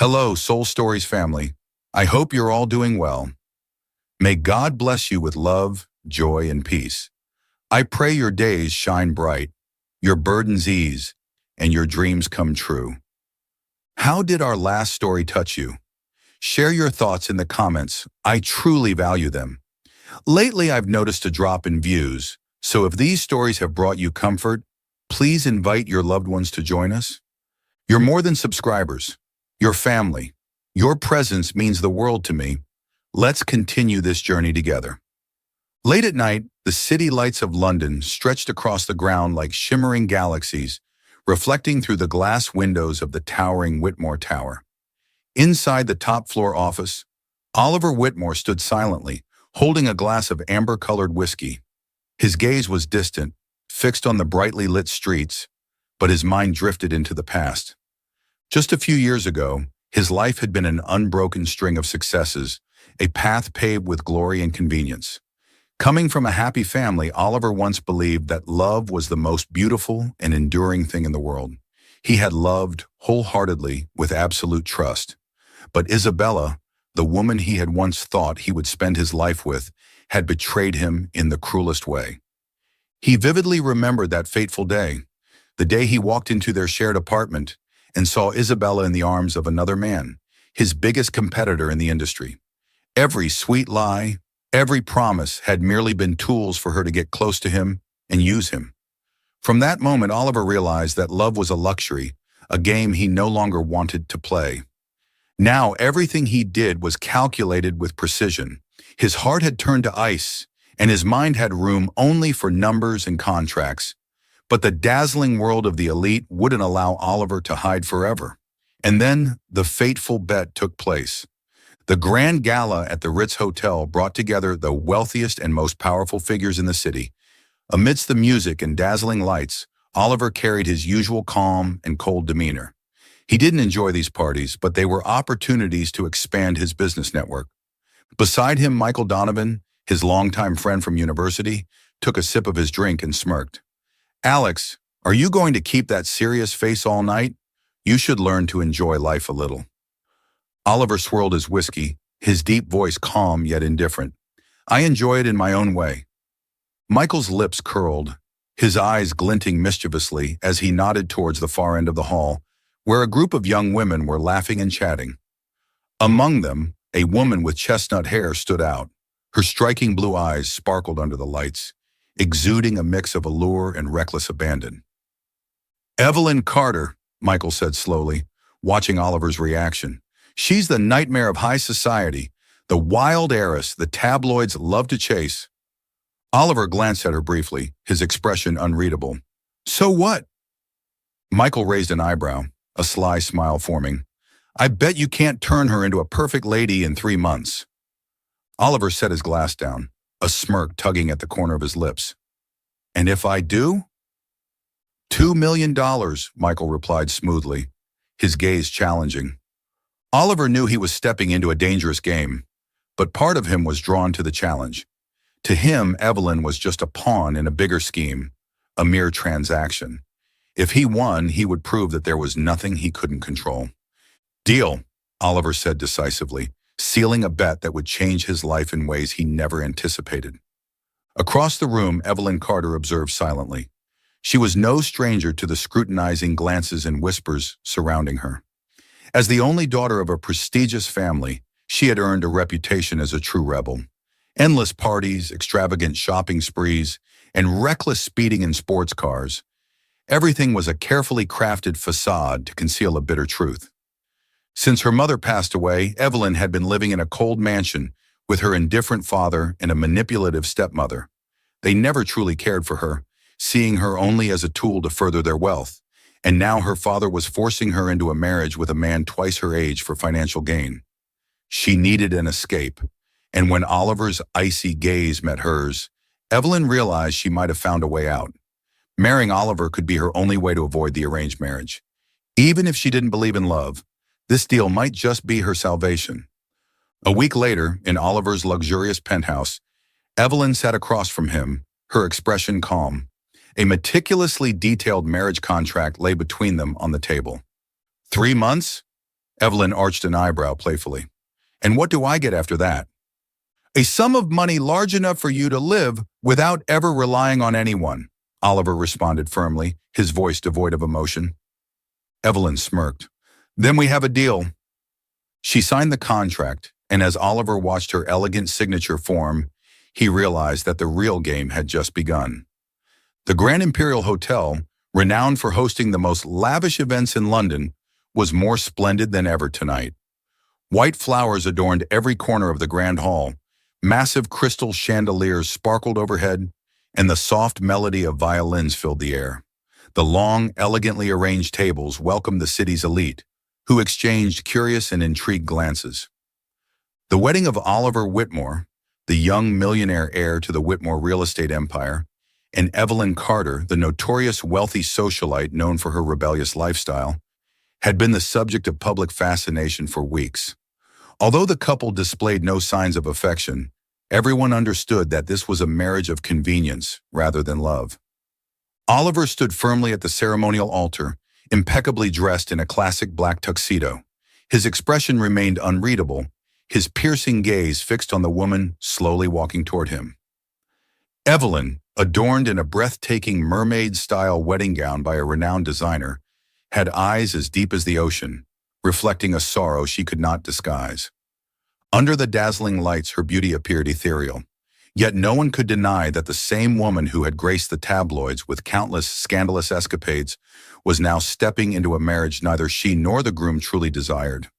Hello, Soul Stories family. I hope you're all doing well. May God bless you with love, joy, and peace. I pray your days shine bright, your burdens ease, and your dreams come true. How did our last story touch you? Share your thoughts in the comments. I truly value them. Lately, I've noticed a drop in views, so if these stories have brought you comfort, please invite your loved ones to join us. You're more than subscribers. Your family. Your presence means the world to me. Let's continue this journey together. Late at night, the city lights of London stretched across the ground like shimmering galaxies, reflecting through the glass windows of the towering Whitmore Tower. Inside the top-floor office, Oliver Whitmore stood silently, holding a glass of amber-colored whiskey. His gaze was distant, fixed on the brightly lit streets, but his mind drifted into the past. Just a few years ago, his life had been an unbroken string of successes, a path paved with glory and convenience. Coming from a happy family, Oliver once believed that love was the most beautiful and enduring thing in the world. He had loved wholeheartedly with absolute trust. But Isabella, the woman he had once thought he would spend his life with, had betrayed him in the cruelest way. He vividly remembered that fateful day, the day he walked into their shared apartment and saw Isabella in the arms of another man, his biggest competitor in the industry. Every sweet lie, every promise had merely been tools for her to get close to him and use him. From that moment, Oliver realized that love was a luxury, a game he no longer wanted to play. Now, everything he did was calculated with precision. His heart had turned to ice, and his mind had room only for numbers and contracts. But the dazzling world of the elite wouldn't allow Oliver to hide forever. And then the fateful bet took place. The grand gala at the Ritz Hotel brought together the wealthiest and most powerful figures in the city. Amidst the music and dazzling lights, Oliver carried his usual calm and cold demeanor. He didn't enjoy these parties, but they were opportunities to expand his business network. Beside him, Michael Donovan, his longtime friend from university, took a sip of his drink and smirked. "Alex, are you going to keep that serious face all night? You should learn to enjoy life a little." Oliver swirled his whiskey, his deep voice calm yet indifferent. "I enjoy it in my own way." Michael's lips curled, his eyes glinting mischievously as he nodded towards the far end of the hall, where a group of young women were laughing and chatting. Among them, a woman with chestnut hair stood out. Her striking blue eyes sparkled under the lights, exuding a mix of allure and reckless abandon. "Evelyn Carter," Michael said slowly, watching Oliver's reaction. "She's the nightmare of high society, the wild heiress the tabloids love to chase." Oliver glanced at her briefly, his expression unreadable. "So what?" Michael raised an eyebrow, a sly smile forming. "I bet you can't turn her into a perfect lady in 3 months." Oliver set his glass down, a smirk tugging at the corner of his lips. "And if I do?" $2 million, Michael replied smoothly, his gaze challenging. Oliver knew he was stepping into a dangerous game, but part of him was drawn to the challenge. To him, Evelyn was just a pawn in a bigger scheme, a mere transaction. If he won, he would prove that there was nothing he couldn't control. "Deal," Oliver said decisively, sealing a bet that would change his life in ways he never anticipated. Across the room, Evelyn Carter observed silently. She was no stranger to the scrutinizing glances and whispers surrounding her. As the only daughter of a prestigious family, she had earned a reputation as a true rebel. Endless parties, extravagant shopping sprees, and reckless speeding in sports cars. Everything was a carefully crafted facade to conceal a bitter truth. Since her mother passed away, Evelyn had been living in a cold mansion with her indifferent father and a manipulative stepmother. They never truly cared for her, seeing her only as a tool to further their wealth. And now her father was forcing her into a marriage with a man twice her age for financial gain. She needed an escape, and when Oliver's icy gaze met hers, Evelyn realized she might have found a way out. Marrying Oliver could be her only way to avoid the arranged marriage. Even if she didn't believe in love, this deal might just be her salvation. A week later, in Oliver's luxurious penthouse, Evelyn sat across from him, her expression calm. A meticulously detailed marriage contract lay between them on the table. 3 months? Evelyn arched an eyebrow playfully. And what do I get after that? A sum of money large enough for you to live without ever relying on anyone, Oliver responded firmly, his voice devoid of emotion. Evelyn smirked. Then we have a deal. She signed the contract, and as Oliver watched her elegant signature form, he realized that the real game had just begun. The Grand Imperial Hotel, renowned for hosting the most lavish events in London, was more splendid than ever tonight. White flowers adorned every corner of the Grand Hall, massive crystal chandeliers sparkled overhead, and the soft melody of violins filled the air. The long, elegantly arranged tables welcomed the city's elite, who exchanged curious and intrigued glances. The wedding of Oliver Whitmore, the young millionaire heir to the Whitmore real estate empire, and Evelyn Carter, the notorious wealthy socialite known for her rebellious lifestyle, had been the subject of public fascination for weeks. Although the couple displayed no signs of affection, everyone understood that this was a marriage of convenience rather than love. Oliver stood firmly at the ceremonial altar, impeccably dressed in a classic black tuxedo. His expression remained unreadable, his piercing gaze fixed on the woman slowly walking toward him. Evelyn, adorned in a breathtaking mermaid-style wedding gown by a renowned designer, had eyes as deep as the ocean, reflecting a sorrow she could not disguise. Under the dazzling lights, her beauty appeared ethereal. Yet no one could deny that the same woman who had graced the tabloids with countless scandalous escapades was now stepping into a marriage neither she nor the groom truly desired.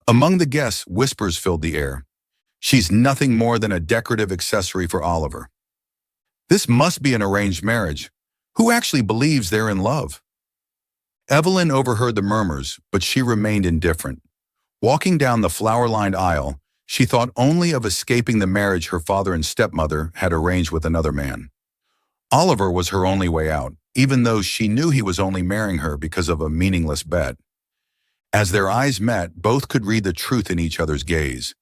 Among the guests, whispers filled the air. She's nothing more than a decorative accessory for Oliver. This must be an arranged marriage. Who actually believes they're in love? Evelyn overheard the murmurs, but she remained indifferent. Walking down the flower-lined aisle, she thought only of escaping the marriage her father and stepmother had arranged with another man. Oliver was her only way out, even though she knew he was only marrying her because of a meaningless bet. As their eyes met, both could read the truth in each other's gaze.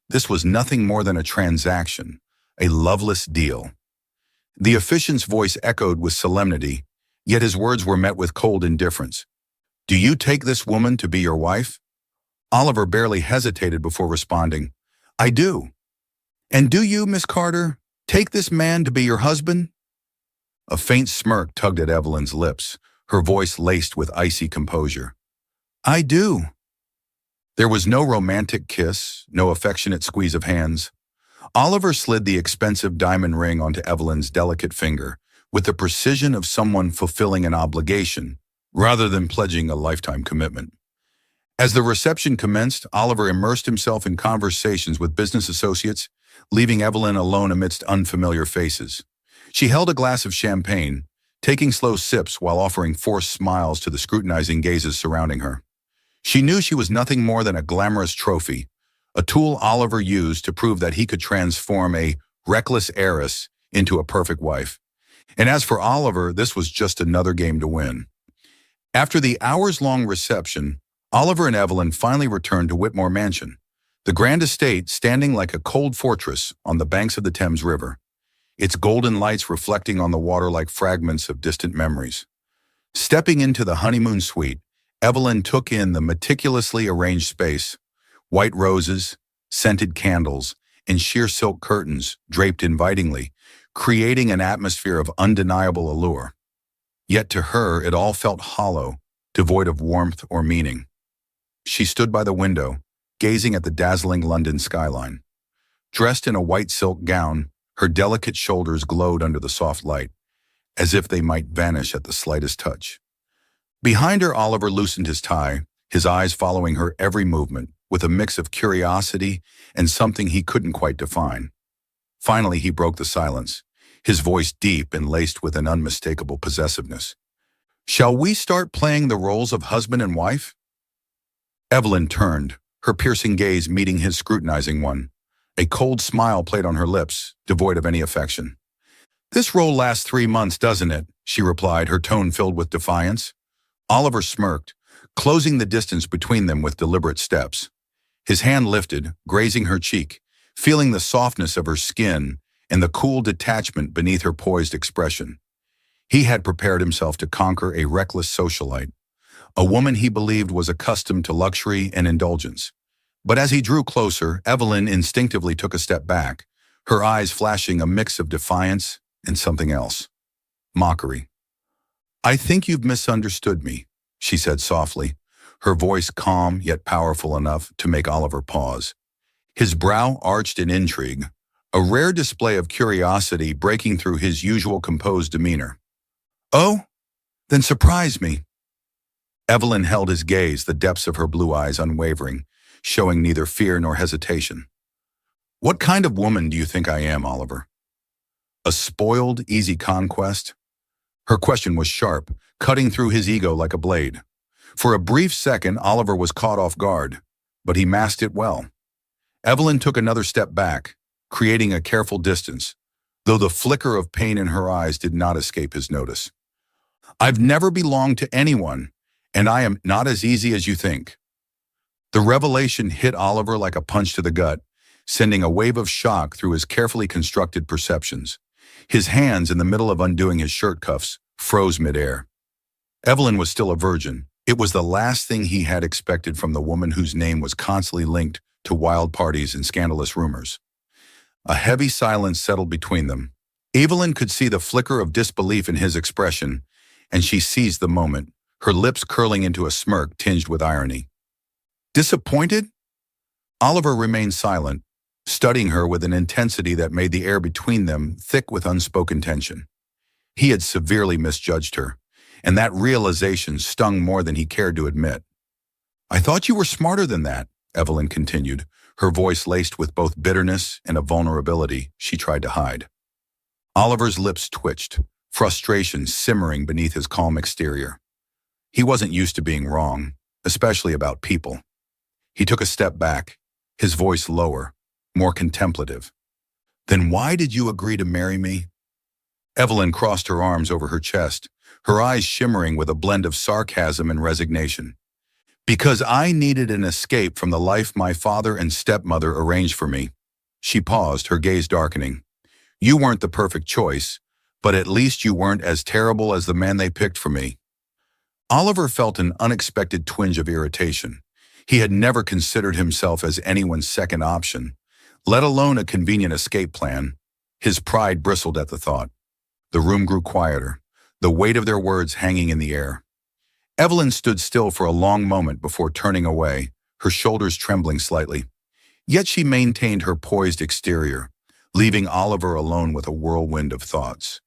This was nothing more than a transaction, a loveless deal. The officiant's voice echoed with solemnity, yet his words were met with cold indifference. Do you take this woman to be your wife? Oliver barely hesitated before responding. I do. And do you, Miss Carter, take this man to be your husband? A faint smirk tugged at Evelyn's lips, her voice laced with icy composure. I do. There was no romantic kiss, no affectionate squeeze of hands. Oliver slid the expensive diamond ring onto Evelyn's delicate finger with the precision of someone fulfilling an obligation rather than pledging a lifetime commitment. As the reception commenced, Oliver immersed himself in conversations with business associates, leaving Evelyn alone amidst unfamiliar faces. She held a glass of champagne, taking slow sips while offering forced smiles to the scrutinizing gazes surrounding her. She knew she was nothing more than a glamorous trophy, a tool Oliver used to prove that he could transform a reckless heiress into a perfect wife. And as for Oliver, this was just another game to win. After the hours-long reception, Oliver and Evelyn finally returned to Whitmore Mansion, the grand estate standing like a cold fortress on the banks of the Thames River, its golden lights reflecting on the water like fragments of distant memories. Stepping into the honeymoon suite, Evelyn took in the meticulously arranged space, white roses, scented candles, and sheer silk curtains draped invitingly, creating an atmosphere of undeniable allure. Yet to her, it all felt hollow, devoid of warmth or meaning. She stood by the window, gazing at the dazzling London skyline. Dressed in a white silk gown, her delicate shoulders glowed under the soft light, as if they might vanish at the slightest touch. Behind her, Oliver loosened his tie, his eyes following her every movement, with a mix of curiosity and something he couldn't quite define. Finally, he broke the silence, his voice deep and laced with an unmistakable possessiveness. Shall we start playing the roles of husband and wife? Evelyn turned, her piercing gaze meeting his scrutinizing one. A cold smile played on her lips, devoid of any affection. This role lasts 3 months, doesn't it? She replied, her tone filled with defiance. Oliver smirked, closing the distance between them with deliberate steps. His hand lifted, grazing her cheek, feeling the softness of her skin and the cool detachment beneath her poised expression. He had prepared himself to conquer a reckless socialite, a woman he believed was accustomed to luxury and indulgence. But as he drew closer, Evelyn instinctively took a step back, her eyes flashing a mix of defiance and something else. Mockery. "I think you've misunderstood me," she said softly, her voice calm yet powerful enough to make Oliver pause. His brow arched in intrigue, a rare display of curiosity breaking through his usual composed demeanor. "Oh, then surprise me." Evelyn held his gaze, the depths of her blue eyes unwavering, showing neither fear nor hesitation. "What kind of woman do you think I am, Oliver? A spoiled, easy conquest?" Her question was sharp, cutting through his ego like a blade. For a brief second, Oliver was caught off guard, but he masked it well. Evelyn took another step back, creating a careful distance, though the flicker of pain in her eyes did not escape his notice. "I've never belonged to anyone, and I am not as easy as you think." The revelation hit Oliver like a punch to the gut, sending a wave of shock through his carefully constructed perceptions. His hands, in the middle of undoing his shirt cuffs, froze midair. Evelyn was still a virgin. It was the last thing he had expected from the woman whose name was constantly linked to wild parties and scandalous rumors. A heavy silence settled between them. Evelyn could see the flicker of disbelief in his expression, and she seized the moment, her lips curling into a smirk tinged with irony. "Disappointed?" Oliver remained silent, studying her with an intensity that made the air between them thick with unspoken tension. He had severely misjudged her, and that realization stung more than he cared to admit. "I thought you were smarter than that," Evelyn continued, her voice laced with both bitterness and a vulnerability she tried to hide. Oliver's lips twitched, frustration simmering beneath his calm exterior. He wasn't used to being wrong, especially about people. He took a step back, his voice lower, more contemplative. "Then why did you agree to marry me?" Evelyn crossed her arms over her chest, her eyes shimmering with a blend of sarcasm and resignation. "Because I needed an escape from the life my father and stepmother arranged for me." She paused, her gaze darkening. "You weren't the perfect choice, but at least you weren't as terrible as the man they picked for me." Oliver felt an unexpected twinge of irritation. He had never considered himself as anyone's second option, let alone a convenient escape plan. His pride bristled at the thought. The room grew quieter, the weight of their words hanging in the air. Evelyn stood still for a long moment before turning away, her shoulders trembling slightly. Yet she maintained her poised exterior, leaving Oliver alone with a whirlwind of thoughts.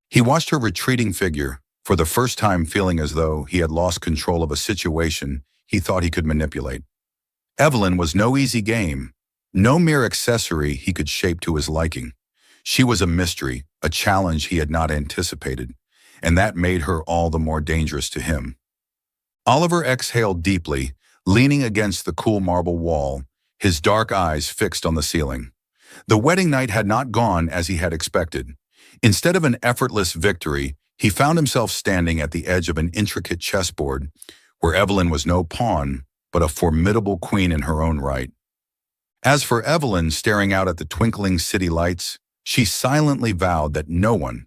He watched her retreating figure, for the first time feeling as though he had lost control of a situation he thought he could manipulate. Evelyn was no easy game, no mere accessory he could shape to his liking. She was a mystery, a challenge he had not anticipated, and that made her all the more dangerous to him. Oliver exhaled deeply, leaning against the cool marble wall, his dark eyes fixed on the ceiling. The wedding night had not gone as he had expected. Instead of an effortless victory, he found himself standing at the edge of an intricate chessboard, where Evelyn was no pawn, but a formidable queen in her own right. As for Evelyn staring out at the twinkling city lights, she silently vowed that no one,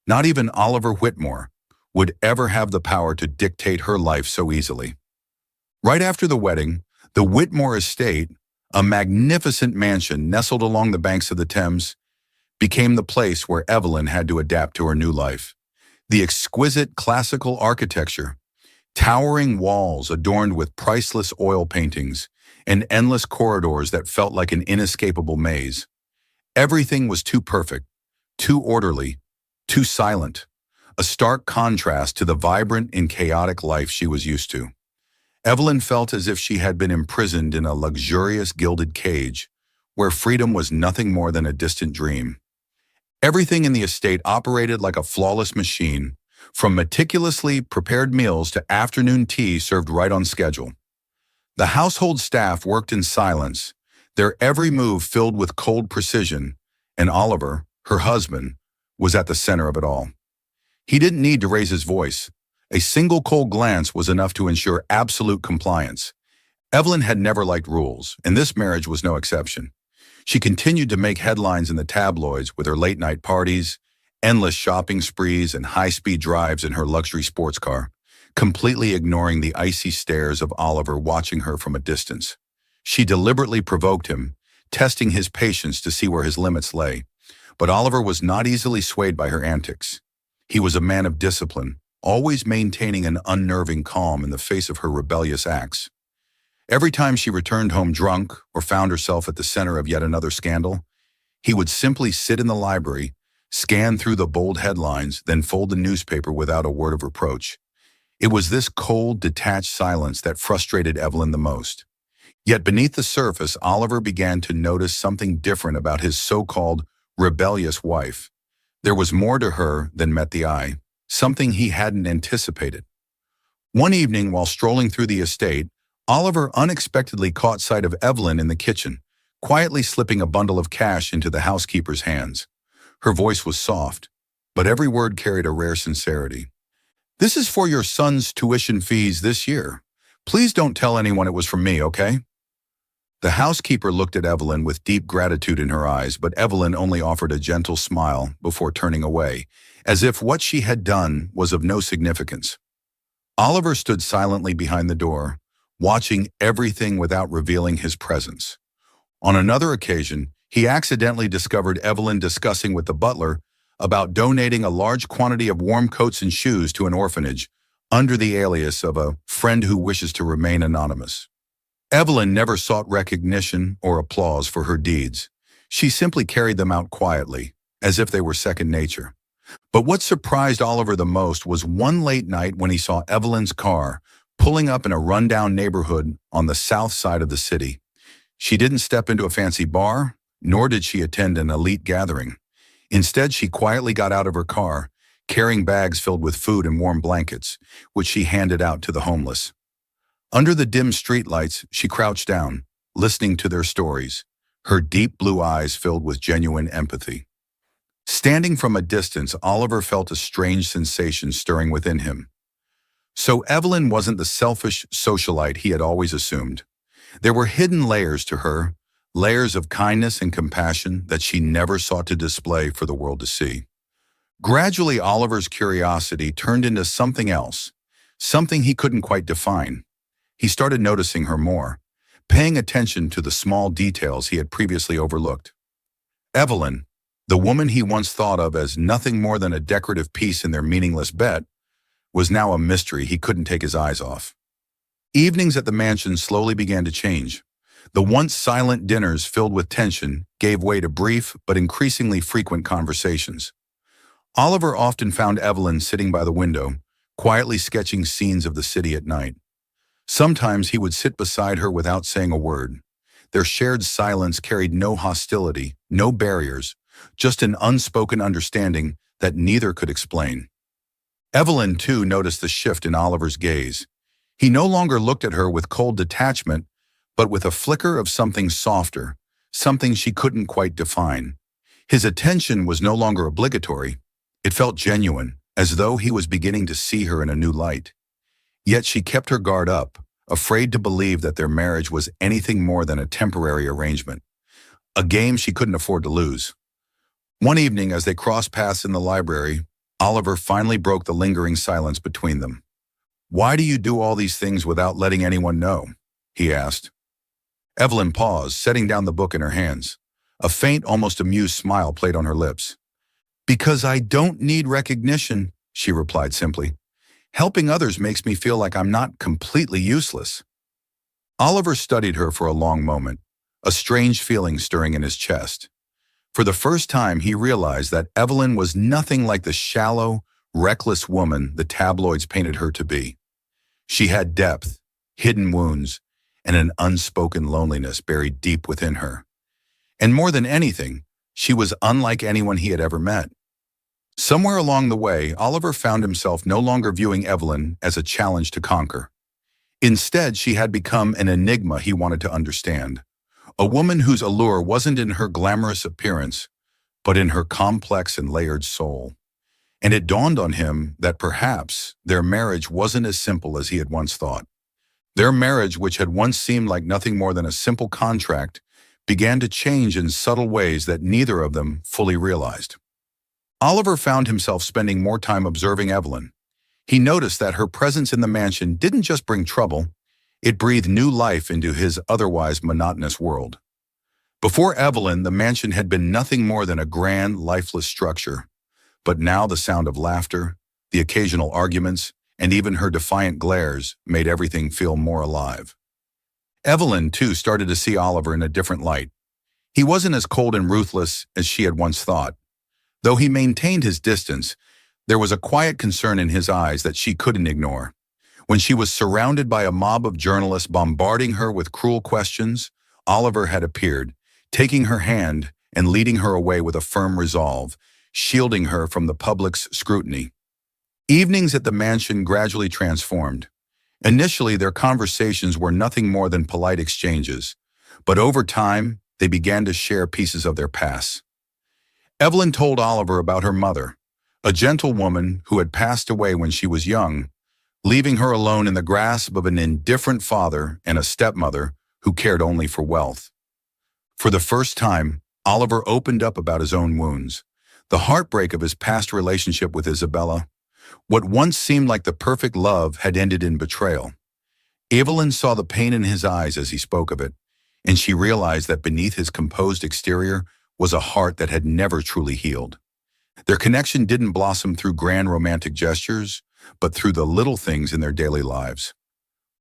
not even Oliver Whitmore, would ever have the power to dictate her life so easily. Right after the wedding, the Whitmore estate, a magnificent mansion nestled along the banks of the Thames, became the place where Evelyn had to adapt to her new life. The exquisite classical architecture, towering walls adorned with priceless oil paintings, and endless corridors that felt like an inescapable maze. Everything was too perfect, too orderly, too silent, a stark contrast to the vibrant and chaotic life she was used to. Evelyn felt as if she had been imprisoned in a luxurious gilded cage, where freedom was nothing more than a distant dream. Everything in the estate operated like a flawless machine, from meticulously prepared meals to afternoon tea served right on schedule. The household staff worked in silence, their every move filled with cold precision, and Oliver, her husband, was at the center of it all. He didn't need to raise his voice. A single cold glance was enough to ensure absolute compliance. Evelyn had never liked rules, and this marriage was no exception. She continued to make headlines in the tabloids with her late-night parties, endless shopping sprees, and high-speed drives in her luxury sports car, completely ignoring the icy stares of Oliver watching her from a distance. She deliberately provoked him, testing his patience to see where his limits lay. But Oliver was not easily swayed by her antics. He was a man of discipline, always maintaining an unnerving calm in the face of her rebellious acts. Every time she returned home drunk or found herself at the center of yet another scandal, he would simply sit in the library, scan through the bold headlines, then fold the newspaper without a word of reproach. It was this cold, detached silence that frustrated Evelyn the most. Yet beneath the surface, Oliver began to notice something different about his so-called rebellious wife. There was more to her than met the eye, something he hadn't anticipated. One evening, while strolling through the estate, Oliver unexpectedly caught sight of Evelyn in the kitchen, quietly slipping a bundle of cash into the housekeeper's hands. Her voice was soft, but every word carried a rare sincerity. "This is for your son's tuition fees this year. Please don't tell anyone it was from me, okay?" The housekeeper looked at Evelyn with deep gratitude in her eyes, but Evelyn only offered a gentle smile before turning away, as if what she had done was of no significance. Oliver stood silently behind the door, watching everything without revealing his presence. On another occasion, he accidentally discovered Evelyn discussing with the butler about donating a large quantity of warm coats and shoes to an orphanage under the alias of a friend who wishes to remain anonymous. Evelyn never sought recognition or applause for her deeds. She simply carried them out quietly, as if they were second nature. But what surprised Oliver the most was one late night when he saw Evelyn's car pulling up in a rundown neighborhood on the south side of the city. She didn't step into a fancy bar, nor did she attend an elite gathering. Instead, she quietly got out of her car, carrying bags filled with food and warm blankets, which she handed out to the homeless. Under the dim streetlights, she crouched down, listening to their stories, her deep blue eyes filled with genuine empathy. Standing from a distance, Oliver felt a strange sensation stirring within him. So Evelyn wasn't the selfish socialite he had always assumed. There were hidden layers to her, layers of kindness and compassion that she never sought to display for the world to see. Gradually, Oliver's curiosity turned into something else, something he couldn't quite define. He started noticing her more, paying attention to the small details he had previously overlooked. Evelyn, the woman he once thought of as nothing more than a decorative piece in their meaningless bet, was now a mystery he couldn't take his eyes off. Evenings at the mansion slowly began to change. The once silent dinners filled with tension gave way to brief but increasingly frequent conversations. Oliver often found Evelyn sitting by the window, quietly sketching scenes of the city at night. Sometimes he would sit beside her without saying a word. Their shared silence carried no hostility, no barriers, just an unspoken understanding that neither could explain. Evelyn, too, noticed the shift in Oliver's gaze. He no longer looked at her with cold detachment, but with a flicker of something softer, something she couldn't quite define. His attention was no longer obligatory. It felt genuine, as though he was beginning to see her in a new light. Yet she kept her guard up, afraid to believe that their marriage was anything more than a temporary arrangement, a game she couldn't afford to lose. One evening, as they crossed paths in the library, Oliver finally broke the lingering silence between them. "Why do you do all these things without letting anyone know?" he asked. Evelyn paused, setting down the book in her hands. A faint, almost amused smile played on her lips. "Because I don't need recognition," she replied simply. "Helping others makes me feel like I'm not completely useless." Oliver studied her for a long moment, a strange feeling stirring in his chest. For the first time, he realized that Evelyn was nothing like the shallow, reckless woman the tabloids painted her to be. She had depth, hidden wounds, and an unspoken loneliness buried deep within her. And more than anything, she was unlike anyone he had ever met. Somewhere along the way, Oliver found himself no longer viewing Evelyn as a challenge to conquer. Instead, she had become an enigma he wanted to understand. A woman whose allure wasn't in her glamorous appearance, but in her complex and layered soul. And it dawned on him that perhaps their marriage wasn't as simple as he had once thought. Their marriage, which had once seemed like nothing more than a simple contract, began to change in subtle ways that neither of them fully realized. Oliver found himself spending more time observing Evelyn. He noticed that her presence in the mansion didn't just bring trouble, it breathed new life into his otherwise monotonous world. Before Evelyn, the mansion had been nothing more than a grand, lifeless structure. But now the sound of laughter, the occasional arguments, and even her defiant glares made everything feel more alive. Evelyn, too, started to see Oliver in a different light. He wasn't as cold and ruthless as she had once thought. Though he maintained his distance, there was a quiet concern in his eyes that she couldn't ignore. When she was surrounded by a mob of journalists bombarding her with cruel questions, Oliver had appeared, taking her hand and leading her away with a firm resolve, shielding her from the public's scrutiny. Evenings at the mansion gradually transformed. Initially, their conversations were nothing more than polite exchanges, but over time, they began to share pieces of their past. Evelyn told Oliver about her mother, a gentle woman who had passed away when she was young, leaving her alone in the grasp of an indifferent father and a stepmother who cared only for wealth. For the first time, Oliver opened up about his own wounds, the heartbreak of his past relationship with Isabella. What once seemed like the perfect love had ended in betrayal. Evelyn saw the pain in his eyes as he spoke of it, and she realized that beneath his composed exterior was a heart that had never truly healed. Their connection didn't blossom through grand romantic gestures, but through the little things in their daily lives.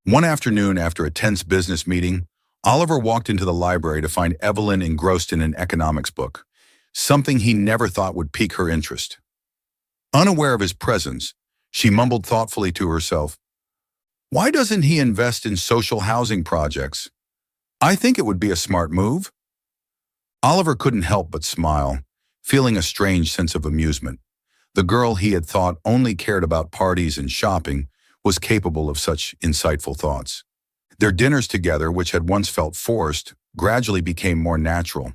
One afternoon, after a tense business meeting, Oliver walked into the library to find Evelyn engrossed in an economics book, something he never thought would pique her interest. Unaware of his presence, she mumbled thoughtfully to herself, "Why doesn't he invest in social housing projects? I think it would be a smart move." Oliver couldn't help but smile, feeling a strange sense of amusement. The girl he had thought only cared about parties and shopping was capable of such insightful thoughts. Their dinners together, which had once felt forced, gradually became more natural.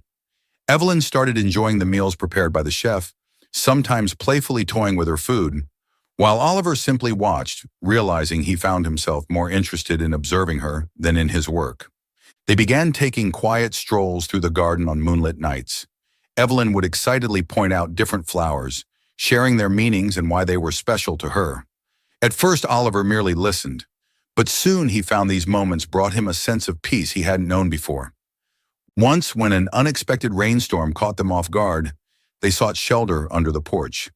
Evelyn started enjoying the meals prepared by the chef, sometimes playfully toying with her food, while Oliver simply watched, realizing he found himself more interested in observing her than in his work. They began taking quiet strolls through the garden on moonlit nights. Evelyn would excitedly point out different flowers, sharing their meanings and why they were special to her. At first, Oliver merely listened, but soon he found these moments brought him a sense of peace he hadn't known before. Once, when an unexpected rainstorm caught them off guard, they sought shelter under the porch.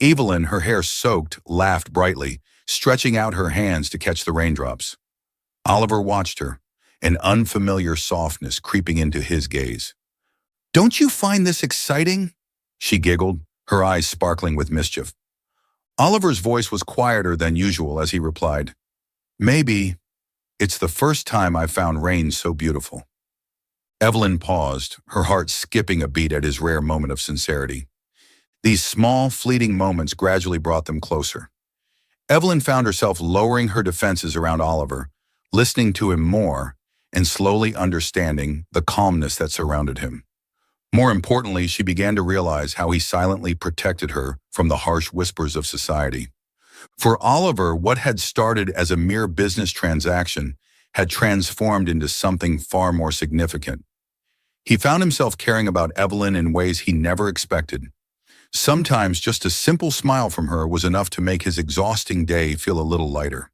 Evelyn, her hair soaked, laughed brightly, stretching out her hands to catch the raindrops. Oliver watched her, an unfamiliar softness creeping into his gaze. "Don't you find this exciting?" she giggled, her eyes sparkling with mischief. Oliver's voice was quieter than usual as he replied, "Maybe. It's the first time I've found rain so beautiful." Evelyn paused, her heart skipping a beat at his rare moment of sincerity. These small, fleeting moments gradually brought them closer. Evelyn found herself lowering her defenses around Oliver, listening to him more, and slowly understanding the calmness that surrounded him. More importantly, she began to realize how he silently protected her from the harsh whispers of society. For Oliver, what had started as a mere business transaction had transformed into something far more significant. He found himself caring about Evelyn in ways he never expected. Sometimes just a simple smile from her was enough to make his exhausting day feel a little lighter.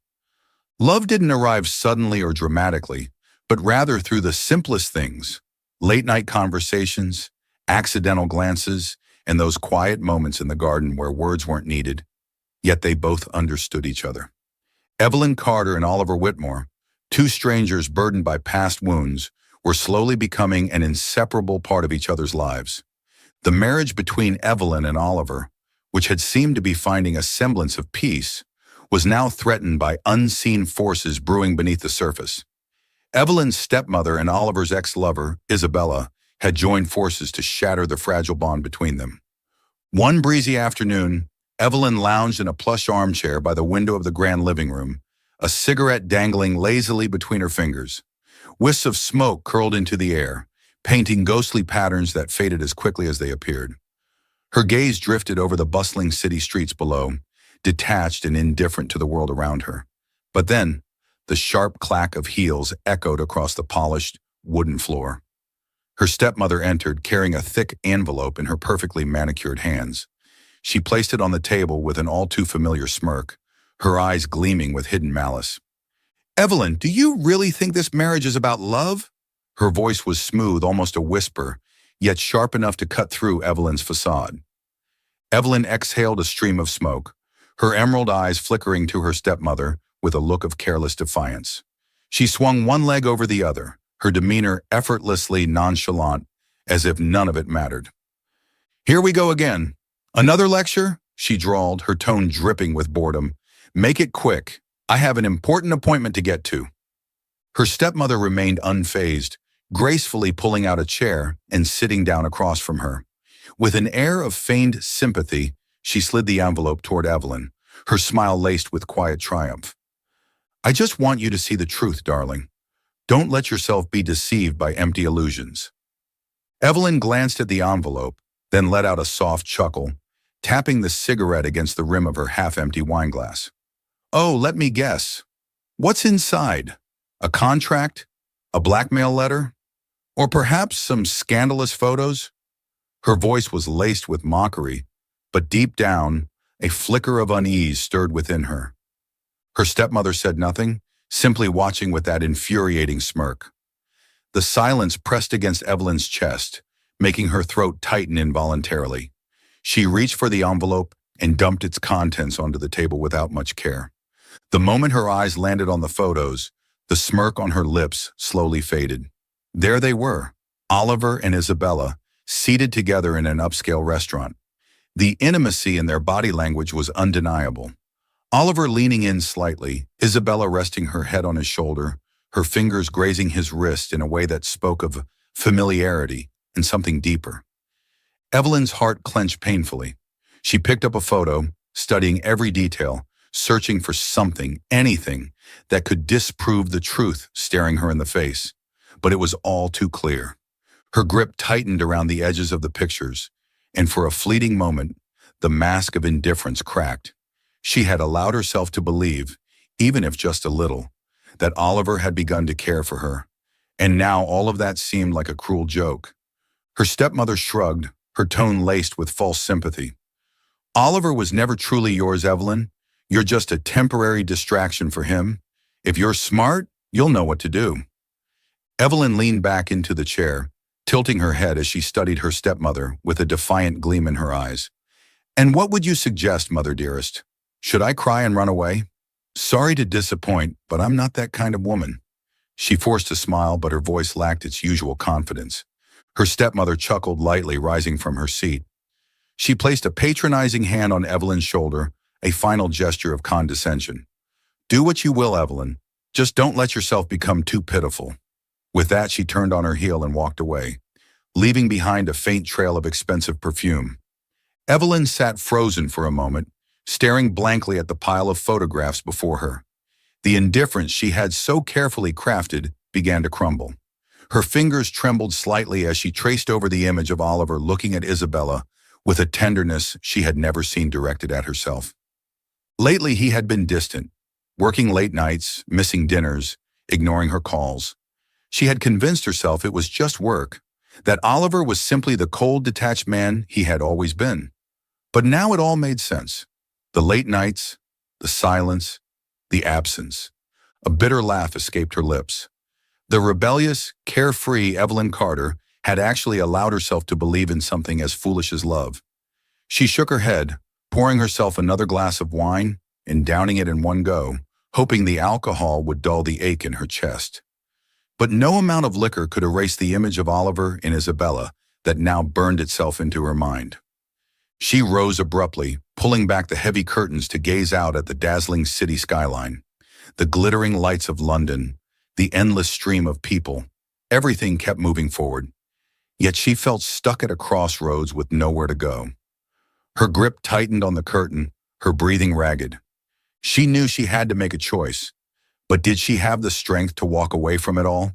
Love didn't arrive suddenly or dramatically, but rather through the simplest things: late-night conversations, accidental glances, and those quiet moments in the garden where words weren't needed, yet they both understood each other. Evelyn Carter and Oliver Whitmore, two strangers burdened by past wounds, were slowly becoming an inseparable part of each other's lives. The marriage between Evelyn and Oliver, which had seemed to be finding a semblance of peace, was now threatened by unseen forces brewing beneath the surface. Evelyn's stepmother and Oliver's ex-lover, Isabella, had joined forces to shatter the fragile bond between them. One breezy afternoon, Evelyn lounged in a plush armchair by the window of the grand living room, a cigarette dangling lazily between her fingers. Wisps of smoke curled into the air, painting ghostly patterns that faded as quickly as they appeared. Her gaze drifted over the bustling city streets below, detached and indifferent to the world around her. But then, the sharp clack of heels echoed across the polished, wooden floor. Her stepmother entered, carrying a thick envelope in her perfectly manicured hands. She placed it on the table with an all-too-familiar smirk, her eyes gleaming with hidden malice. "Evelyn, do you really think this marriage is about love?" Her voice was smooth, almost a whisper, yet sharp enough to cut through Evelyn's facade. Evelyn exhaled a stream of smoke, her emerald eyes flickering to her stepmother with a look of careless defiance. She swung one leg over the other, her demeanor effortlessly nonchalant, as if none of it mattered. "Here we go again. Another lecture?" she drawled, her tone dripping with boredom. "Make it quick. I have an important appointment to get to." Her stepmother remained unfazed, gracefully pulling out a chair and sitting down across from her. With an air of feigned sympathy, she slid the envelope toward Evelyn, her smile laced with quiet triumph. "I just want you to see the truth, darling. Don't let yourself be deceived by empty illusions." Evelyn glanced at the envelope, then let out a soft chuckle, tapping the cigarette against the rim of her half-empty wineglass. "Oh, let me guess. What's inside? A contract? A blackmail letter? Or perhaps some scandalous photos?" Her voice was laced with mockery, but deep down, a flicker of unease stirred within her. Her stepmother said nothing, simply watching with that infuriating smirk. The silence pressed against Evelyn's chest, making her throat tighten involuntarily. She reached for the envelope and dumped its contents onto the table without much care. The moment her eyes landed on the photos, the smirk on her lips slowly faded. There they were, Oliver and Isabella, seated together in an upscale restaurant. The intimacy in their body language was undeniable. Oliver leaning in slightly, Isabella resting her head on his shoulder, her fingers grazing his wrist in a way that spoke of familiarity and something deeper. Evelyn's heart clenched painfully. She picked up a photo, studying every detail, searching for something, anything, that could disprove the truth staring her in the face. But it was all too clear. Her grip tightened around the edges of the pictures, and for a fleeting moment, the mask of indifference cracked. She had allowed herself to believe, even if just a little, that Oliver had begun to care for her, and now all of that seemed like a cruel joke. Her stepmother shrugged, her tone laced with false sympathy. "Oliver was never truly yours, Evelyn. You're just a temporary distraction for him. If you're smart, you'll know what to do." Evelyn leaned back into the chair, tilting her head as she studied her stepmother with a defiant gleam in her eyes. "And what would you suggest, mother dearest? Should I cry and run away?" "Sorry to disappoint, but I'm not that kind of woman." She forced a smile, but her voice lacked its usual confidence. Her stepmother chuckled lightly, rising from her seat. She placed a patronizing hand on Evelyn's shoulder, a final gesture of condescension. "Do what you will, Evelyn. Just don't let yourself become too pitiful." With that, she turned on her heel and walked away, leaving behind a faint trail of expensive perfume. Evelyn sat frozen for a moment, staring blankly at the pile of photographs before her. The indifference she had so carefully crafted began to crumble. Her fingers trembled slightly as she traced over the image of Oliver looking at Isabella with a tenderness she had never seen directed at herself. Lately, he had been distant, working late nights, missing dinners, ignoring her calls. She had convinced herself it was just work, that Oliver was simply the cold, detached man he had always been. But now it all made sense. The late nights, the silence, the absence. A bitter laugh escaped her lips. The rebellious, carefree Evelyn Carter had actually allowed herself to believe in something as foolish as love. She shook her head, pouring herself another glass of wine and downing it in one go, hoping the alcohol would dull the ache in her chest. But no amount of liquor could erase the image of Oliver and Isabella that now burned itself into her mind. She rose abruptly, pulling back the heavy curtains to gaze out at the dazzling city skyline, the glittering lights of London, the endless stream of people. Everything kept moving forward. Yet she felt stuck at a crossroads with nowhere to go. Her grip tightened on the curtain, her breathing ragged. She knew she had to make a choice, but did she have the strength to walk away from it all?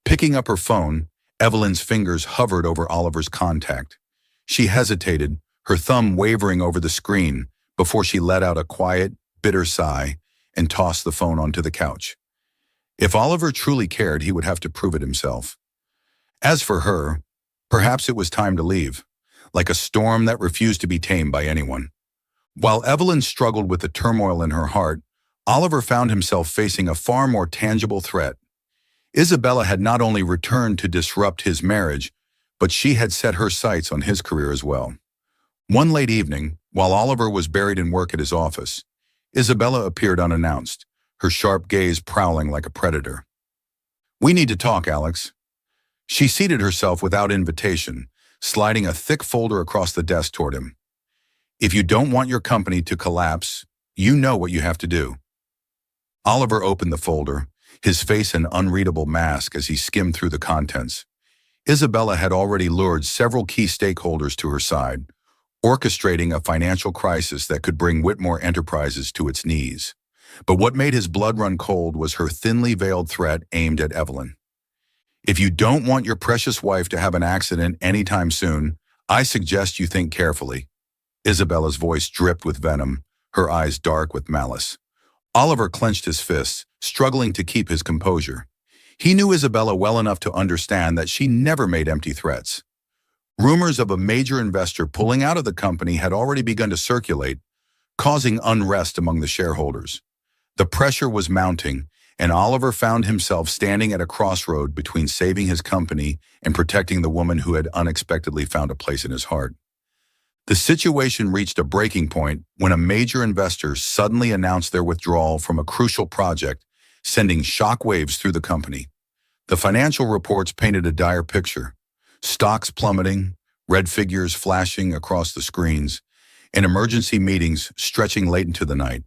Picking up her phone, Evelyn's fingers hovered over Oliver's contact. She hesitated, her thumb wavering over the screen, before she let out a quiet, bitter sigh and tossed the phone onto the couch. If Oliver truly cared, he would have to prove it himself. As for her, perhaps it was time to leave, like a storm that refused to be tamed by anyone. While Evelyn struggled with the turmoil in her heart, Oliver found himself facing a far more tangible threat. Isabella had not only returned to disrupt his marriage, but she had set her sights on his career as well. One late evening, while Oliver was buried in work at his office, Isabella appeared unannounced, her sharp gaze prowling like a predator. "We need to talk, Alex." She seated herself without invitation, sliding a thick folder across the desk toward him. "If you don't want your company to collapse, you know what you have to do." Oliver opened the folder, his face an unreadable mask as he skimmed through the contents. Isabella had already lured several key stakeholders to her side, orchestrating a financial crisis that could bring Whitmore Enterprises to its knees. But what made his blood run cold was her thinly veiled threat aimed at Evelyn. "If you don't want your precious wife to have an accident anytime soon, I suggest you think carefully." Isabella's voice dripped with venom, her eyes dark with malice. Oliver clenched his fists, struggling to keep his composure. He knew Isabella well enough to understand that she never made empty threats. Rumors of a major investor pulling out of the company had already begun to circulate, causing unrest among the shareholders. The pressure was mounting, and Oliver found himself standing at a crossroad between saving his company and protecting the woman who had unexpectedly found a place in his heart. The situation reached a breaking point when a major investor suddenly announced their withdrawal from a crucial project, sending shockwaves through the company. The financial reports painted a dire picture: stocks plummeting, red figures flashing across the screens, and emergency meetings stretching late into the night.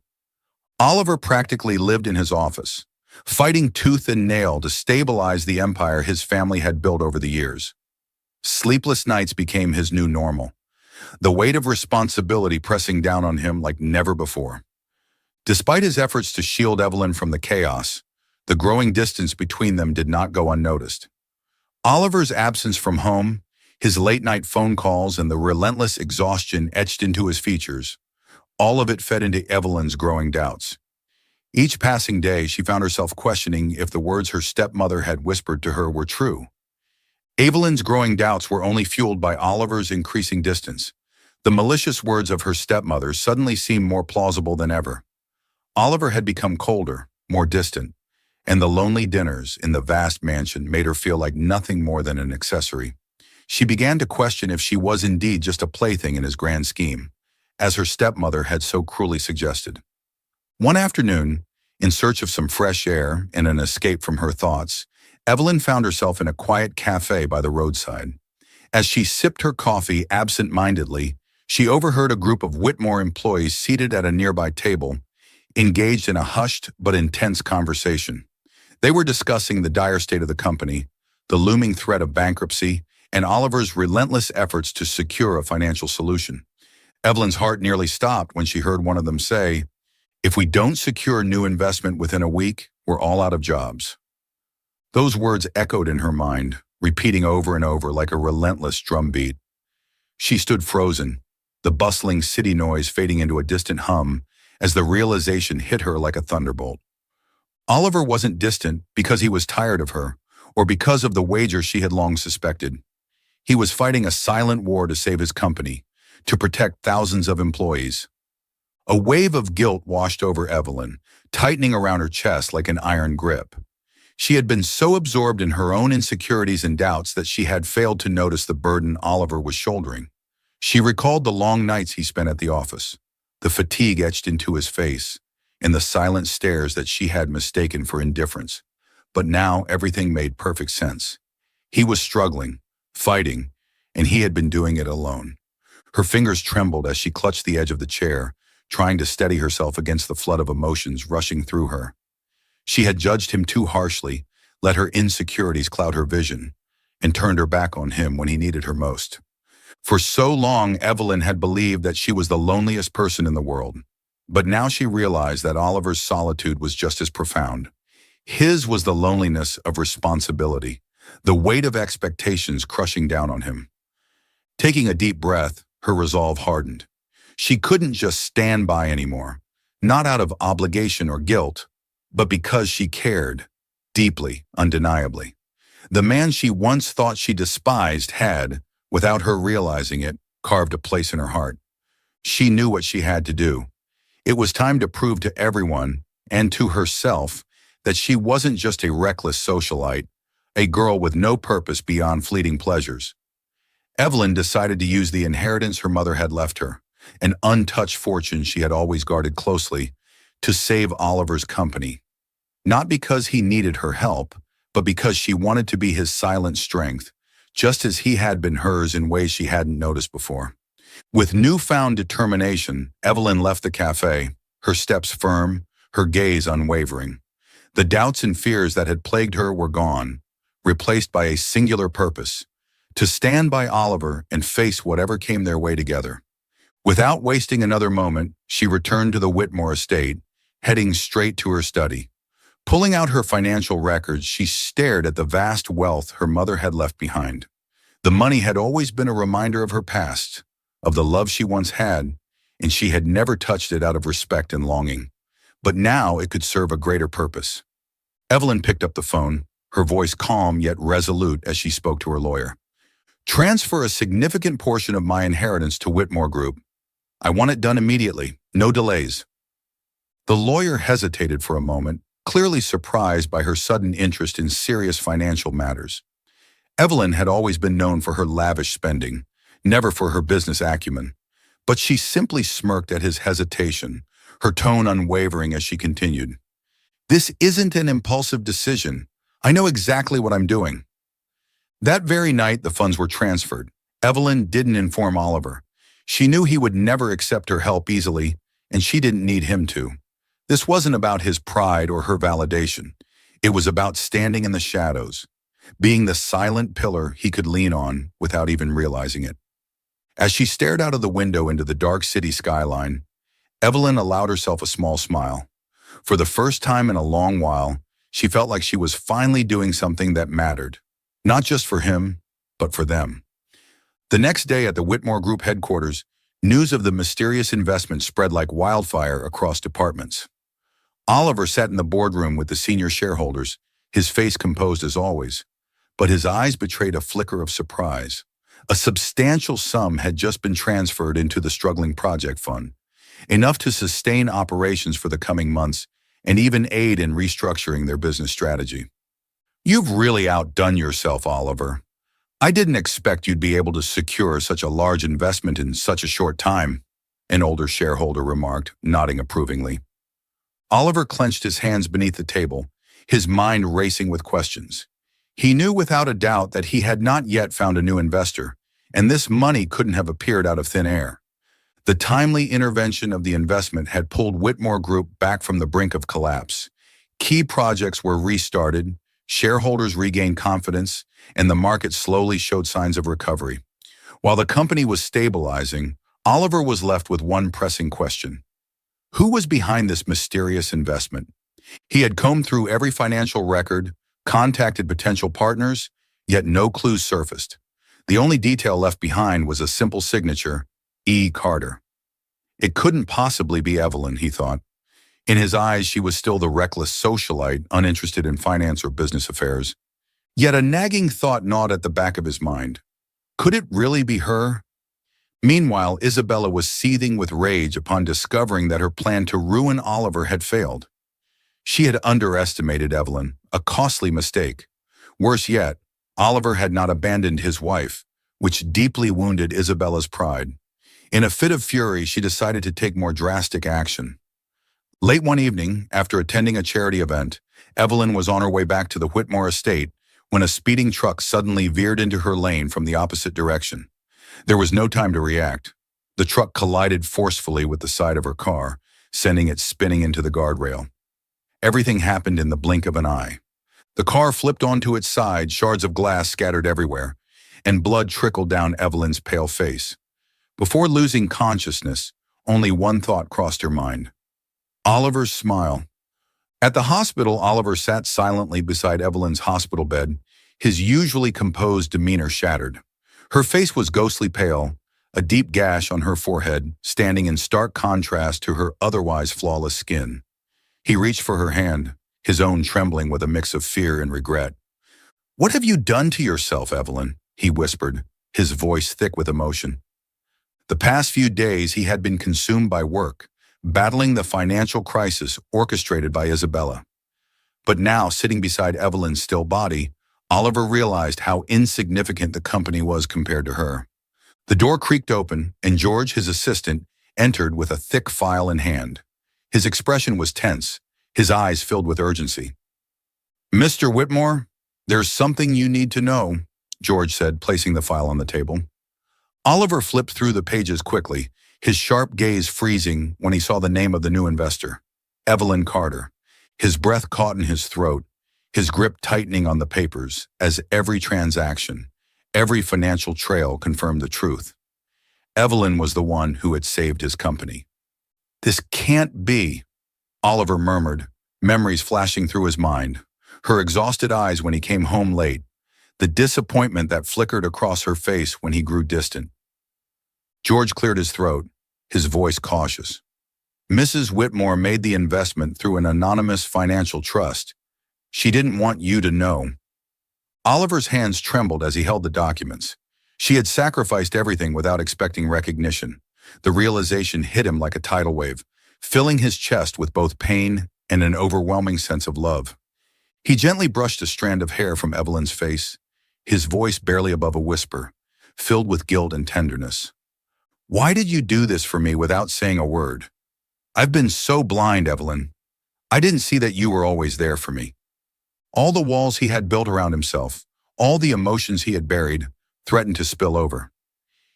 Oliver practically lived in his office, fighting tooth and nail to stabilize the empire his family had built over the years. Sleepless nights became his new normal, the weight of responsibility pressing down on him like never before. Despite his efforts to shield Evelyn from the chaos, the growing distance between them did not go unnoticed. Oliver's absence from home, his late-night phone calls, and the relentless exhaustion etched into his features, all of it fed into Evelyn's growing doubts. Each passing day, she found herself questioning if the words her stepmother had whispered to her were true. Evelyn's growing doubts were only fueled by Oliver's increasing distance. The malicious words of her stepmother suddenly seemed more plausible than ever. Oliver had become colder, more distant, and the lonely dinners in the vast mansion made her feel like nothing more than an accessory. She began to question if she was indeed just a plaything in his grand scheme, as her stepmother had so cruelly suggested. One afternoon, in search of some fresh air and an escape from her thoughts, Evelyn found herself in a quiet cafe by the roadside. As she sipped her coffee absent-mindedly, she overheard a group of Whitmore employees seated at a nearby table, engaged in a hushed but intense conversation. They were discussing the dire state of the company, the looming threat of bankruptcy, and Oliver's relentless efforts to secure a financial solution. Evelyn's heart nearly stopped when she heard one of them say, "If we don't secure new investment within a week, we're all out of jobs." Those words echoed in her mind, repeating over and over like a relentless drumbeat. She stood frozen, the bustling city noise fading into a distant hum as the realization hit her like a thunderbolt. Oliver wasn't distant because he was tired of her or because of the wager she had long suspected. He was fighting a silent war to save his company, to protect thousands of employees. A wave of guilt washed over Evelyn, tightening around her chest like an iron grip. She had been so absorbed in her own insecurities and doubts that she had failed to notice the burden Oliver was shouldering. She recalled the long nights he spent at the office, the fatigue etched into his face, and the silent stares that she had mistaken for indifference. But now everything made perfect sense. He was struggling, fighting, and he had been doing it alone. Her fingers trembled as she clutched the edge of the chair, trying to steady herself against the flood of emotions rushing through her. She had judged him too harshly, let her insecurities cloud her vision, and turned her back on him when he needed her most. For so long, Evelyn had believed that she was the loneliest person in the world. But now she realized that Oliver's solitude was just as profound. His was the loneliness of responsibility, the weight of expectations crushing down on him. Taking a deep breath, her resolve hardened. She couldn't just stand by anymore, not out of obligation or guilt, but because she cared, deeply, undeniably. The man she once thought she despised had, without her realizing it, carved a place in her heart. She knew what she had to do. It was time to prove to everyone, and to herself, that she wasn't just a reckless socialite, a girl with no purpose beyond fleeting pleasures. Evelyn decided to use the inheritance her mother had left her, an untouched fortune she had always guarded closely, to save Oliver's company. Not because he needed her help, but because she wanted to be his silent strength, just as he had been hers in ways she hadn't noticed before. With newfound determination, Evelyn left the cafe, her steps firm, her gaze unwavering. The doubts and fears that had plagued her were gone, replaced by a singular purpose: to stand by Oliver and face whatever came their way together. Without wasting another moment, she returned to the Whitmore estate, heading straight to her study. Pulling out her financial records, she stared at the vast wealth her mother had left behind. The money had always been a reminder of her past, of the love she once had, and she had never touched it out of respect and longing. But now it could serve a greater purpose. Evelyn picked up the phone, her voice calm yet resolute as she spoke to her lawyer. "Transfer a significant portion of my inheritance to Whitmore Group. I want it done immediately, no delays." The lawyer hesitated for a moment, clearly surprised by her sudden interest in serious financial matters. Evelyn had always been known for her lavish spending, never for her business acumen. But she simply smirked at his hesitation, her tone unwavering as she continued. "This isn't an impulsive decision. I know exactly what I'm doing." That very night, the funds were transferred. Evelyn didn't inform Oliver. She knew he would never accept her help easily, and she didn't need him to. This wasn't about his pride or her validation. It was about standing in the shadows, being the silent pillar he could lean on without even realizing it. As she stared out of the window into the dark city skyline, Evelyn allowed herself a small smile. For the first time in a long while, she felt like she was finally doing something that mattered, not just for him, but for them. The next day at the Whitmore Group headquarters, news of the mysterious investment spread like wildfire across departments. Oliver sat in the boardroom with the senior shareholders, his face composed as always, but his eyes betrayed a flicker of surprise. A substantial sum had just been transferred into the struggling project fund, enough to sustain operations for the coming months and even aid in restructuring their business strategy. "You've really outdone yourself, Oliver. I didn't expect you'd be able to secure such a large investment in such a short time," an older shareholder remarked, nodding approvingly. Oliver clenched his hands beneath the table, his mind racing with questions. He knew without a doubt that he had not yet found a new investor, and this money couldn't have appeared out of thin air. The timely intervention of the investment had pulled Whitmore Group back from the brink of collapse. Key projects were restarted, shareholders regained confidence, and the market slowly showed signs of recovery. While the company was stabilizing, Oliver was left with one pressing question. Who was behind this mysterious investment? He had combed through every financial record, contacted potential partners, yet no clues surfaced. The only detail left behind was a simple signature, E. Carter. It couldn't possibly be Evelyn, he thought. In his eyes, she was still the reckless socialite, uninterested in finance or business affairs. Yet a nagging thought gnawed at the back of his mind. Could it really be her? Meanwhile, Isabella was seething with rage upon discovering that her plan to ruin Oliver had failed. She had underestimated Evelyn, a costly mistake. Worse yet, Oliver had not abandoned his wife, which deeply wounded Isabella's pride. In a fit of fury, she decided to take more drastic action. Late one evening, after attending a charity event, Evelyn was on her way back to the Whitmore estate when a speeding truck suddenly veered into her lane from the opposite direction. There was no time to react. The truck collided forcefully with the side of her car, sending it spinning into the guardrail. Everything happened in the blink of an eye. The car flipped onto its side, shards of glass scattered everywhere, and blood trickled down Evelyn's pale face. Before losing consciousness, only one thought crossed her mind. Oliver's smile. At the hospital, Oliver sat silently beside Evelyn's hospital bed, his usually composed demeanor shattered. Her face was ghostly pale, a deep gash on her forehead, standing in stark contrast to her otherwise flawless skin. He reached for her hand, his own trembling with a mix of fear and regret. "What have you done to yourself, Evelyn?" he whispered, his voice thick with emotion. The past few days he had been consumed by work, battling the financial crisis orchestrated by Isabella. But now, sitting beside Evelyn's still body, Oliver realized how insignificant the company was compared to her. The door creaked open, and George, his assistant, entered with a thick file in hand. His expression was tense, his eyes filled with urgency. "Mr. Whitmore, there's something you need to know," George said, placing the file on the table. Oliver flipped through the pages quickly, his sharp gaze freezing when he saw the name of the new investor, Evelyn Carter. His breath caught in his throat, his grip tightening on the papers, as every transaction, every financial trail confirmed the truth. Evelyn was the one who had saved his company. "This can't be," Oliver murmured, memories flashing through his mind. Her exhausted eyes when he came home late, the disappointment that flickered across her face when he grew distant. George cleared his throat, his voice cautious. "Mrs. Whitmore made the investment through an anonymous financial trust. She didn't want you to know." Oliver's hands trembled as he held the documents. She had sacrificed everything without expecting recognition. The realization hit him like a tidal wave, filling his chest with both pain and an overwhelming sense of love. He gently brushed a strand of hair from Evelyn's face, his voice barely above a whisper, filled with guilt and tenderness. "Why did you do this for me without saying a word? I've been so blind, Evelyn. I didn't see that you were always there for me." All the walls he had built around himself, all the emotions he had buried, threatened to spill over.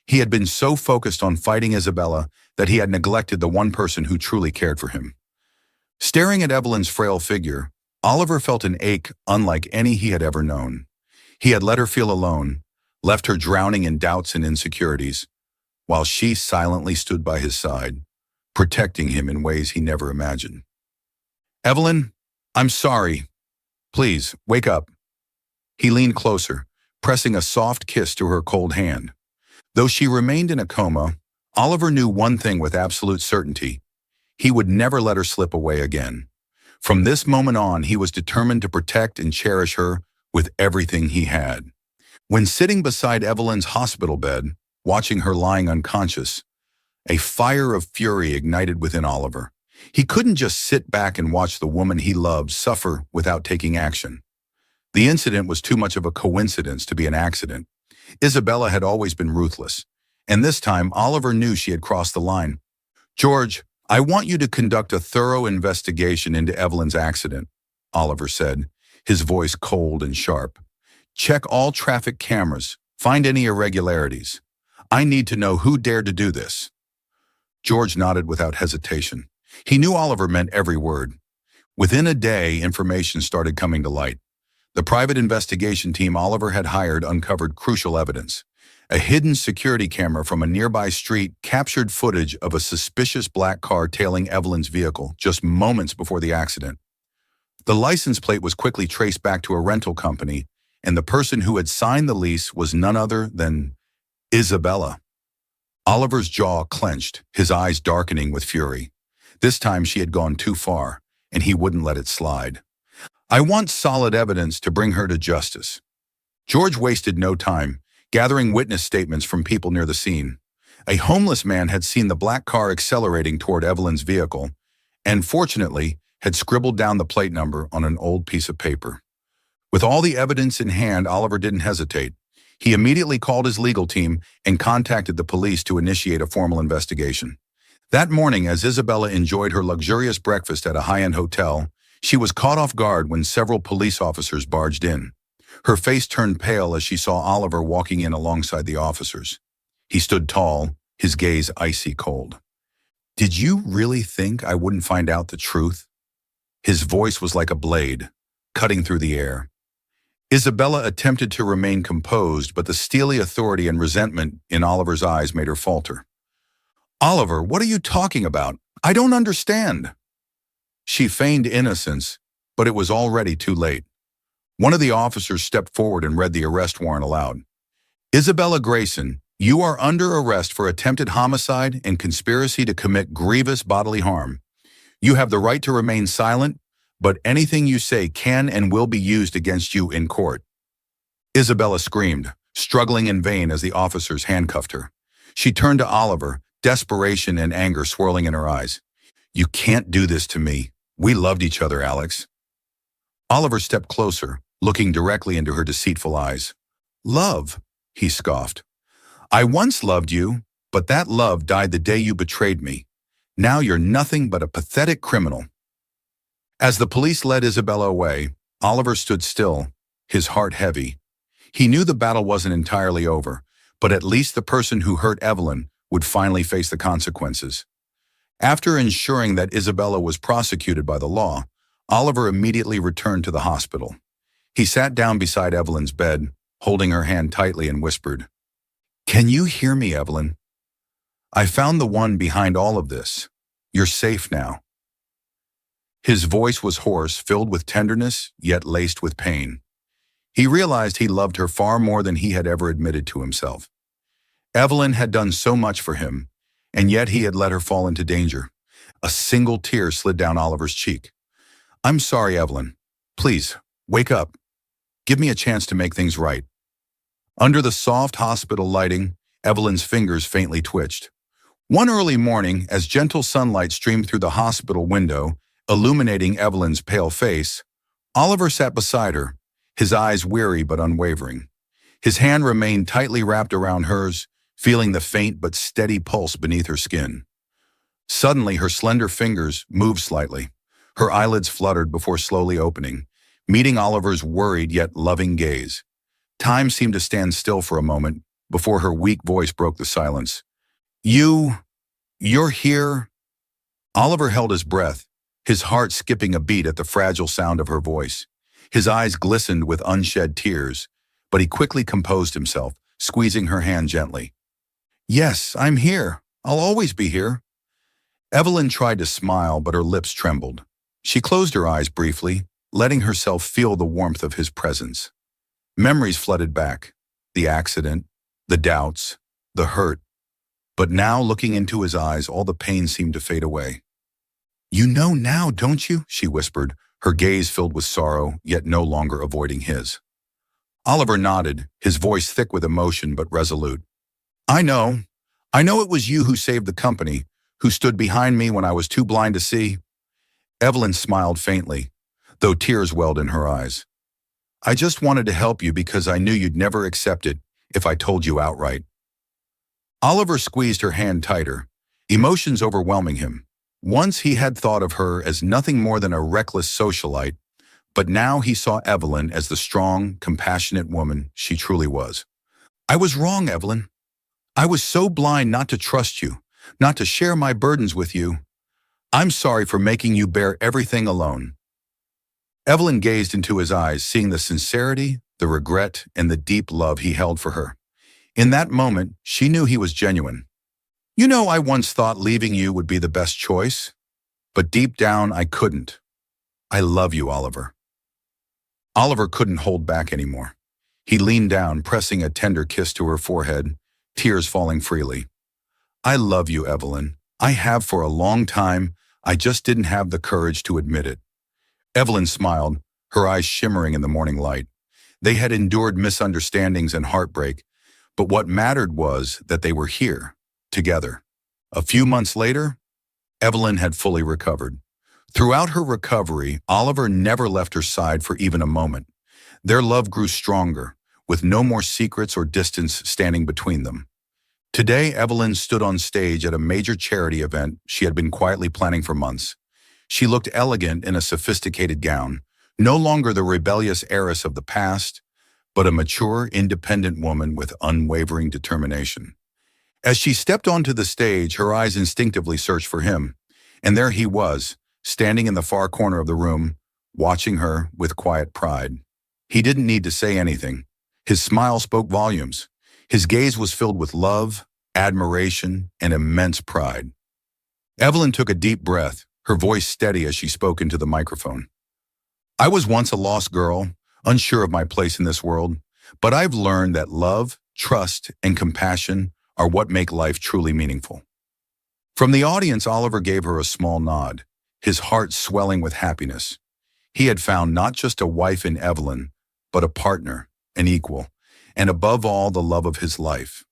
He had been so focused on fighting Isabella that he had neglected the one person who truly cared for him. Staring at Evelyn's frail figure, Oliver felt an ache unlike any he had ever known. He had let her feel alone, left her drowning in doubts and insecurities, while she silently stood by his side, protecting him in ways he never imagined. "Evelyn, I'm sorry. Please, wake up." He leaned closer, pressing a soft kiss to her cold hand. Though she remained in a coma, Oliver knew one thing with absolute certainty. He would never let her slip away again. From this moment on, he was determined to protect and cherish her with everything he had. When sitting beside Evelyn's hospital bed, watching her lying unconscious, a fire of fury ignited within Oliver. He couldn't just sit back and watch the woman he loved suffer without taking action. The incident was too much of a coincidence to be an accident. Isabella had always been ruthless, and this time Oliver knew she had crossed the line. "George, I want you to conduct a thorough investigation into Evelyn's accident," Oliver said, his voice cold and sharp. "Check all traffic cameras, find any irregularities. I need to know who dared to do this." George nodded without hesitation. He knew Oliver meant every word. Within a day, information started coming to light. The private investigation team Oliver had hired uncovered crucial evidence. A hidden security camera from a nearby street captured footage of a suspicious black car tailing Evelyn's vehicle just moments before the accident. The license plate was quickly traced back to a rental company, and the person who had signed the lease was none other than Isabella. Oliver's jaw clenched, his eyes darkening with fury. This time she had gone too far, and he wouldn't let it slide. "I want solid evidence to bring her to justice." George wasted no time, gathering witness statements from people near the scene. A homeless man had seen the black car accelerating toward Evelyn's vehicle, and fortunately had scribbled down the plate number on an old piece of paper. With all the evidence in hand, Oliver didn't hesitate. He immediately called his legal team and contacted the police to initiate a formal investigation. That morning, as Isabella enjoyed her luxurious breakfast at a high-end hotel, she was caught off guard when several police officers barged in. Her face turned pale as she saw Oliver walking in alongside the officers. He stood tall, his gaze icy cold. "Did you really think I wouldn't find out the truth?" His voice was like a blade, cutting through the air. Isabella attempted to remain composed, but the steely authority and resentment in Oliver's eyes made her falter. "Oliver, what are you talking about? I don't understand." She feigned innocence, but it was already too late. One of the officers stepped forward and read the arrest warrant aloud. "Isabella Grayson, you are under arrest for attempted homicide and conspiracy to commit grievous bodily harm. You have the right to remain silent, but anything you say can and will be used against you in court." Isabella screamed, struggling in vain as the officers handcuffed her. She turned to Oliver, desperation and anger swirling in her eyes. You can't do this to me. We loved each other, Alex. Oliver stepped closer, looking directly into her deceitful eyes. Love, he scoffed. I once loved you, but that love died the day you betrayed me. Now you're nothing but a pathetic criminal. As the police led Isabella away, Oliver stood still, his heart heavy. He knew the battle wasn't entirely over, but at least the person who hurt Evelyn would finally face the consequences. After ensuring that Isabella was prosecuted by the law, Oliver immediately returned to the hospital. He sat down beside Evelyn's bed, holding her hand tightly, and whispered, "Can you hear me, Evelyn? I found the one behind all of this. You're safe now." His voice was hoarse, filled with tenderness, yet laced with pain. He realized he loved her far more than he had ever admitted to himself. Evelyn had done so much for him, and yet he had let her fall into danger. A single tear slid down Oliver's cheek. "I'm sorry, Evelyn. Please, wake up. Give me a chance to make things right." Under the soft hospital lighting, Evelyn's fingers faintly twitched. One early morning, as gentle sunlight streamed through the hospital window, illuminating Evelyn's pale face, Oliver sat beside her, his eyes weary but unwavering. His hand remained tightly wrapped around hers, feeling the faint but steady pulse beneath her skin. Suddenly, her slender fingers moved slightly. Her eyelids fluttered before slowly opening, meeting Oliver's worried yet loving gaze. Time seemed to stand still for a moment before her weak voice broke the silence. You're here?" Oliver held his breath, his heart skipping a beat at the fragile sound of her voice. His eyes glistened with unshed tears, but he quickly composed himself, squeezing her hand gently. "Yes, I'm here. I'll always be here." Evelyn tried to smile, but her lips trembled. She closed her eyes briefly, letting herself feel the warmth of his presence. Memories flooded back. The accident, the doubts, the hurt. But now, looking into his eyes, all the pain seemed to fade away. "You know now, don't you?" she whispered, her gaze filled with sorrow, yet no longer avoiding his. Oliver nodded, his voice thick with emotion but resolute. I know it was you who saved the company, who stood behind me when I was too blind to see." Evelyn smiled faintly, though tears welled in her eyes. "I just wanted to help you because I knew you'd never accept it if I told you outright." Oliver squeezed her hand tighter, emotions overwhelming him. Once he had thought of her as nothing more than a reckless socialite, but now he saw Evelyn as the strong, compassionate woman she truly was. "I was wrong, Evelyn. I was so blind not to trust you, not to share my burdens with you. I'm sorry for making you bear everything alone." Evelyn gazed into his eyes, seeing the sincerity, the regret, and the deep love he held for her. In that moment, she knew he was genuine. "You know, I once thought leaving you would be the best choice, but deep down I couldn't. I love you, Oliver." Oliver couldn't hold back anymore. He leaned down, pressing a tender kiss to her forehead, tears falling freely. "I love you, Evelyn. I have for a long time. I just didn't have the courage to admit it." Evelyn smiled, her eyes shimmering in the morning light. They had endured misunderstandings and heartbreak, but what mattered was that they were here, together. A few months later, Evelyn had fully recovered. Throughout her recovery, Oliver never left her side for even a moment. Their love grew stronger, with no more secrets or distance standing between them. Today, Evelyn stood on stage at a major charity event she had been quietly planning for months. She looked elegant in a sophisticated gown, no longer the rebellious heiress of the past, but a mature, independent woman with unwavering determination. As she stepped onto the stage, her eyes instinctively searched for him, and there he was, standing in the far corner of the room, watching her with quiet pride. He didn't need to say anything. His smile spoke volumes. His gaze was filled with love, admiration, and immense pride. Evelyn took a deep breath, her voice steady as she spoke into the microphone. "I was once a lost girl, unsure of my place in this world, but I've learned that love, trust, and compassion are what make life truly meaningful." From the audience, Oliver gave her a small nod, his heart swelling with happiness. He had found not just a wife in Evelyn, but a partner, an equal, and above all, the love of his life.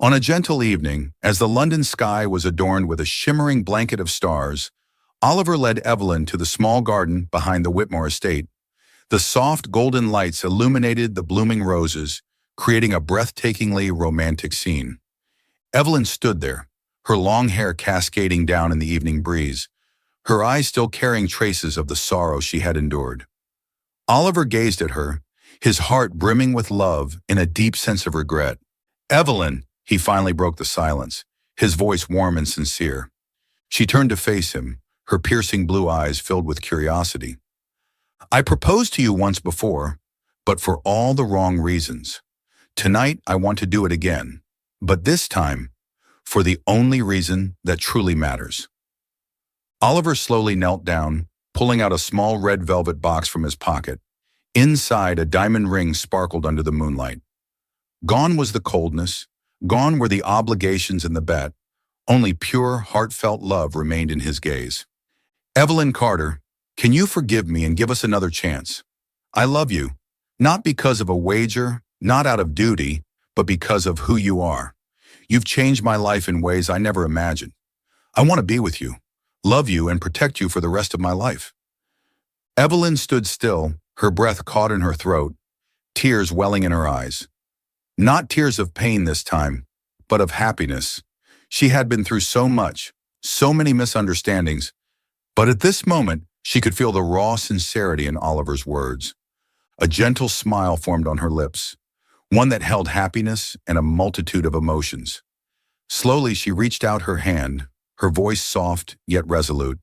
On a gentle evening, as the London sky was adorned with a shimmering blanket of stars, Oliver led Evelyn to the small garden behind the Whitmore estate. The soft golden lights illuminated the blooming roses, creating a breathtakingly romantic scene. Evelyn stood there, her long hair cascading down in the evening breeze, her eyes still carrying traces of the sorrow she had endured. Oliver gazed at her, his heart brimming with love and a deep sense of regret. "Evelyn," he finally broke the silence, his voice warm and sincere. She turned to face him, her piercing blue eyes filled with curiosity. "I proposed to you once before, but for all the wrong reasons. Tonight I want to do it again, but this time, for the only reason that truly matters." Oliver slowly knelt down, pulling out a small red velvet box from his pocket. Inside, a diamond ring sparkled under the moonlight. Gone was the coldness, gone were the obligations and the bet. Only pure, heartfelt love remained in his gaze. "Evelyn Carter, can you forgive me and give us another chance? I love you, not because of a wager, not out of duty, but because of who you are. You've changed my life in ways I never imagined. I want to be with you, love you, and protect you for the rest of my life." Evelyn stood still, her breath caught in her throat, tears welling in her eyes. Not tears of pain this time, but of happiness. She had been through so much, so many misunderstandings, but at this moment, she could feel the raw sincerity in Oliver's words. A gentle smile formed on her lips, one that held happiness and a multitude of emotions. Slowly, she reached out her hand, her voice soft yet resolute.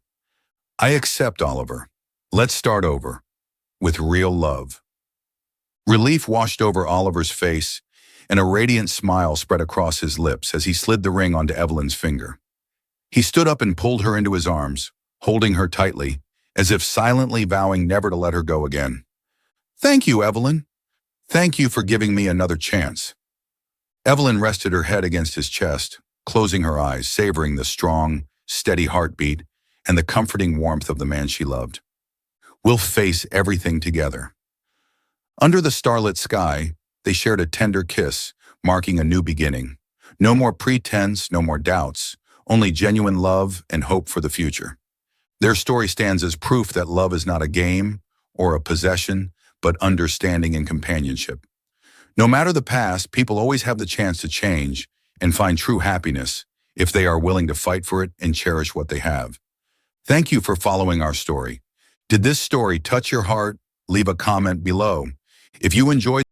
"I accept, Oliver. Let's start over, with real love." Relief washed over Oliver's face, and a radiant smile spread across his lips as he slid the ring onto Evelyn's finger. He stood up and pulled her into his arms, holding her tightly, as if silently vowing never to let her go again. "Thank you, Evelyn. Thank you for giving me another chance." Evelyn rested her head against his chest, closing her eyes, savoring the strong, steady heartbeat and the comforting warmth of the man she loved. "We'll face everything together." Under the starlit sky, they shared a tender kiss, marking a new beginning. No more pretense, no more doubts, only genuine love and hope for the future. Their story stands as proof that love is not a game or a possession, but understanding and companionship. No matter the past, people always have the chance to change and find true happiness if they are willing to fight for it and cherish what they have. Thank you for following our story. Did this story touch your heart? Leave a comment below. If you enjoyed